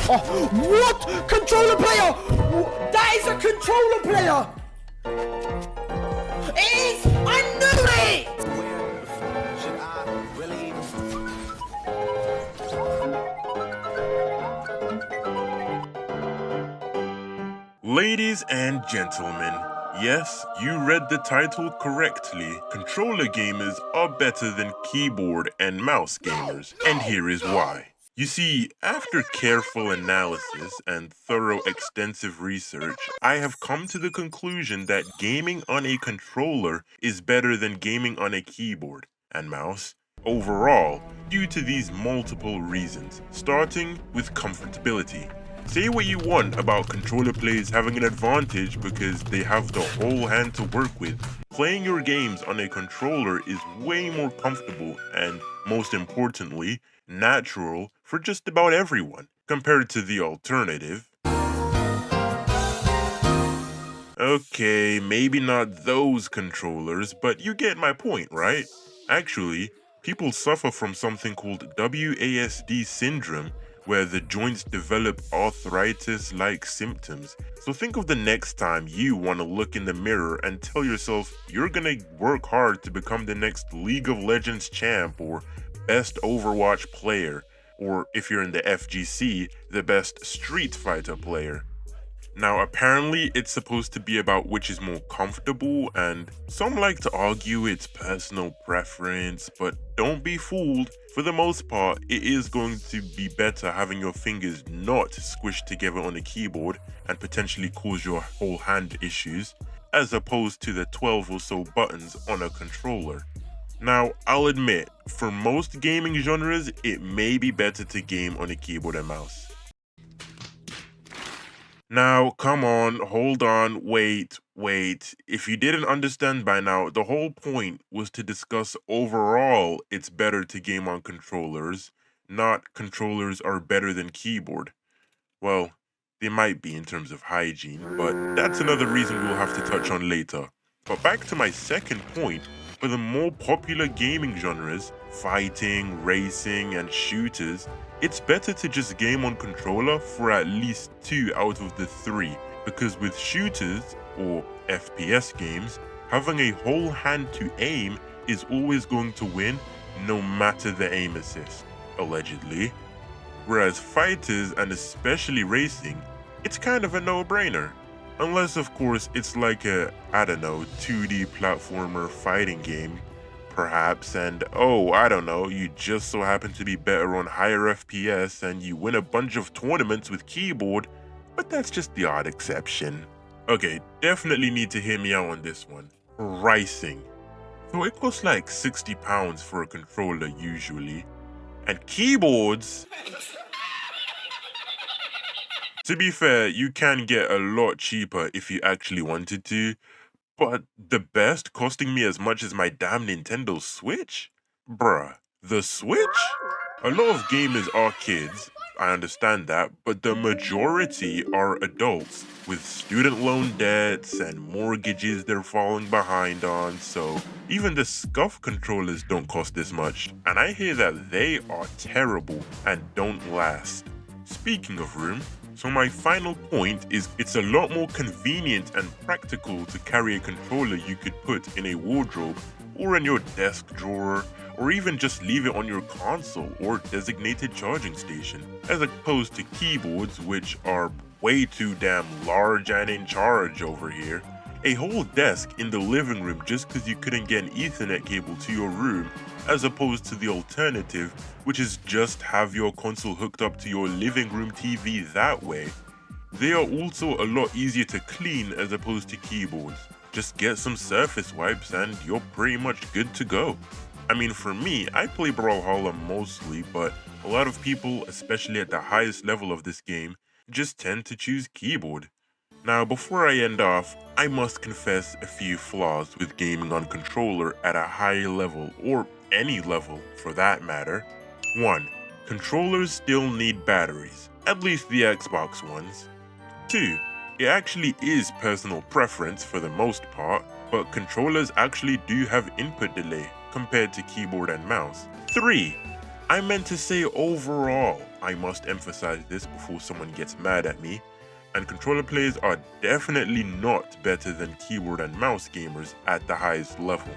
Oh, what? Controller player! That is a controller player! It is! I knew it! Ladies and gentlemen, yes, you read the title correctly. Controller gamers are better than keyboard and mouse gamers, and here is why. You see, after careful analysis and thorough extensive research, I have come to the conclusion that gaming on a controller is better than gaming on a keyboard and mouse overall, due to these multiple reasons, starting with comfortability. Say what you want about controller players having an advantage because they have the whole hand to work with. Playing your games on a controller is way more comfortable and, most importantly, natural for just about everyone, compared to the alternative. Okay, maybe not those controllers, but you get my point, right? Actually, people suffer from something called WASD syndrome, where the joints develop arthritis-like symptoms. So think of the next time you want to look in the mirror and tell yourself you're gonna work hard to become the next League of Legends champ or best Overwatch player, or if you're in the FGC, the best Street Fighter player. Now apparently it's supposed to be about which is more comfortable, and some like to argue it's personal preference, but don't be fooled. For the most part, it is going to be better having your fingers not squished together on a keyboard and potentially cause your whole hand issues, as opposed to the 12 or so buttons on a controller. Now, I'll admit, for most gaming genres, it may be better to game on a keyboard and mouse. Now, come on, hold on, wait. If you didn't understand by now, the whole point was to discuss overall it's better to game on controllers, not controllers are better than keyboard. Well, they might be in terms of hygiene, but that's another reason we'll have to touch on later. But back to my second point, for the more popular gaming genres, fighting, racing, and shooters, it's better to just game on controller for at least 2 out of the 3, because with shooters, or FPS games, having a whole hand to aim is always going to win no matter the aim assist, allegedly. Whereas fighters, and especially racing, it's kind of a no-brainer. Unless of course it's like a, I don't know, 2D platformer fighting game, perhaps, and oh, I don't know, you just so happen to be better on higher FPS and you win a bunch of tournaments with keyboard, but that's just the odd exception. Okay, definitely need to hear me out on this one. Ricing. So it costs like £60 for a controller usually, and keyboards... To be fair, you can get a lot cheaper if you actually wanted to, but the best costing me as much as my damn Nintendo Switch? Bruh, the Switch? A lot of gamers are kids, I understand that, but the majority are adults with student loan debts and mortgages they're falling behind on, so even the scuff controllers don't cost this much, and I hear that they are terrible and don't last. Speaking of room, so my final point is it's a lot more convenient and practical to carry a controller you could put in a wardrobe or in your desk drawer, or even just leave it on your console or designated charging station, as opposed to keyboards which are way too damn large and in charge over here. A whole desk in the living room just because you couldn't get an Ethernet cable to your room, as opposed to the alternative, which is just have your console hooked up to your living room TV that way. They are also a lot easier to clean as opposed to keyboards. Just get some surface wipes and you're pretty much good to go. I mean, for me, I play Brawlhalla mostly, but a lot of people, especially at the highest level of this game, just tend to choose keyboard. Now, before I end off, I must confess a few flaws with gaming on controller at a high level, or any level for that matter. 1. Controllers still need batteries, at least the Xbox ones. 2. It actually is personal preference for the most part, but controllers actually do have input delay compared to keyboard and mouse. 3. I meant to say overall. I must emphasize this before someone gets mad at me. And controller players are definitely not better than keyboard and mouse gamers at the highest level.